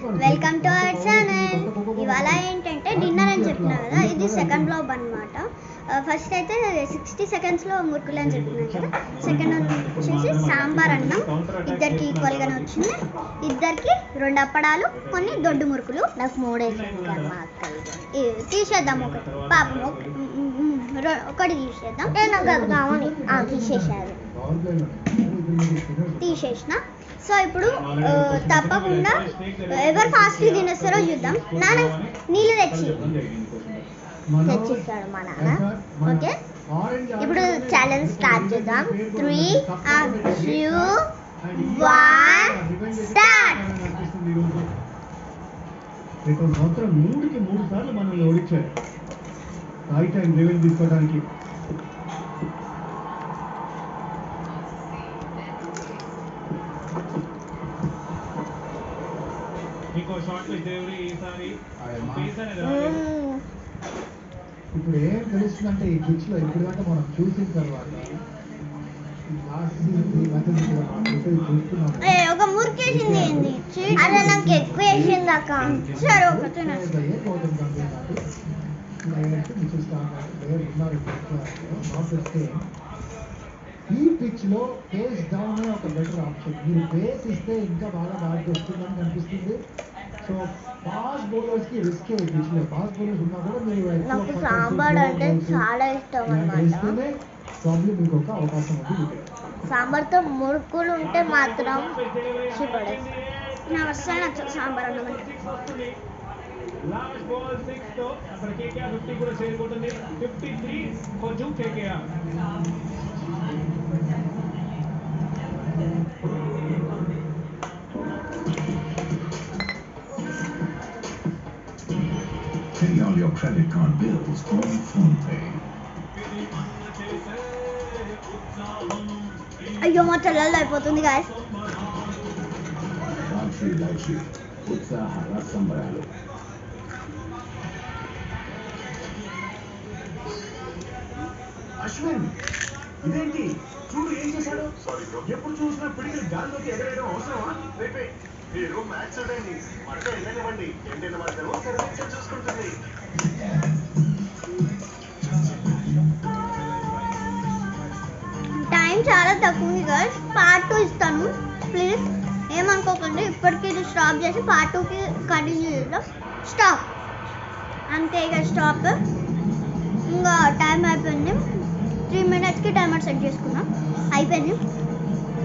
Welcome to our channel. ఇవాళ ఏంటంటే dinner అని చెప్పినా కదా, ఇది సెకండ్ బ్లాగ్ అనమాట. ఫస్ట్ అయితే 60 సెకండ్స్లో మురుకులు అని చెప్పినా కదా, సెకండ్ వచ్చేసి సాంబార్ అన్నం. ఇద్దరికి ఈక్వల్గానే వచ్చింది. ఇద్దరికి 2 అప్పడాలు, కొన్ని దొడ్డు మురుకులు. నాకు 3 తీసేద్దాం. ఒకటి పాపం ఒకటి తీసేద్దాం. నాకు కావాలి తీసేసారు, తీసేసిన. సో ఇప్పుడు తప్పకుండా ఎవరు ఫాస్ట్ తినేస్తారో చూద్దాం. నాన్న నీళ్ళు తెచ్చిస్తాడు మా నాన్న. ఓకే, ఇప్పుడు ఛాలెంజ్ స్టార్ట్ చేద్దాం. 3, 2, 1 స్టార్ట్. సంవత్సరం 3 సార్లు మనల్ని ఓడించారు రైట్ టైం లెవెల్ తీసుకోవడానికి. ఇప్పుడు ఏం తెలుస్తుందంటే ఈ పిచ్ లో ఇప్పుడు దాకా మనం చూసిన తర్వాత ఒక మురికేసింది. అదే నాకు ఎక్కువ వేసింది అక్క. సరే ఒకటి ఈ పిచ్ లో పేస్ డౌన్ ఒక బెటర్ ఆప్షన్. మీరు పేస్ ఇస్తే ఇంకా బాగా వస్తుందని కనిపిస్తుంది. సో ఫాస్ట్ బౌలర్స్ కి రిస్క్ ఈ పిచ్ లో. ఫాస్ట్ బౌలర్స్ ఉన్నా కూడా మీరు నాకు సాంబార్ అంటే చాలా ఇష్టం అన్నమాట. ప్రాబ్లం ఇంకొక అవకాశం ఉంది. సాంబార్తో మురుకులు ఉంటే మాత్రం నాకు అస్సలు నచ్చదు సాంబార్ అన్నమాట. లాస్ట్ బాల్ 6 తో అక్కడ కేకేఆర్ 50 కూడా చేరుకుంటుంది. 53 for zoo KKR. Pay all your credit card bills on PhonePe. అయ్యో మా చెల్లెలు అయిపోతుంది గాయస్. ఉత్సాహాల సంబరాలు. అశ్విన్, ఇదేంటి చూడు ఏం చేశాడు. ఎప్పుడు చూసినా పిడికిలు గాల్లోకి ఎగరేయడం అవసరమా? రేపే మీరు మ్యాచ్ చూడండి. మడత ఎండనివ్వండి. ఎండిన మడతను సర్వీస్ చూసుకుంటుంది. టైం చాలా తక్కువ ఉంది గర్ల్స్. పార్ట్ 2 ఇస్తాను ప్లీజ్, ఏమనుకోకండి. ఇప్పటికి ఇది స్టాప్ చేసి పార్ట్ 2కి కంటిన్యూ చేద్దాం. స్టాప్ అంతే ఇక స్టాప్. ఇంకా టైం అయిపోయింది. 3 minutesకి టైమర్ సెట్ చేసుకున్నాం. అయిపోయింది.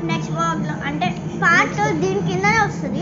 నెక్స్ట్ బ్లాగ్లో అంటే పార్ట్ దీని కిందనే వస్తుంది.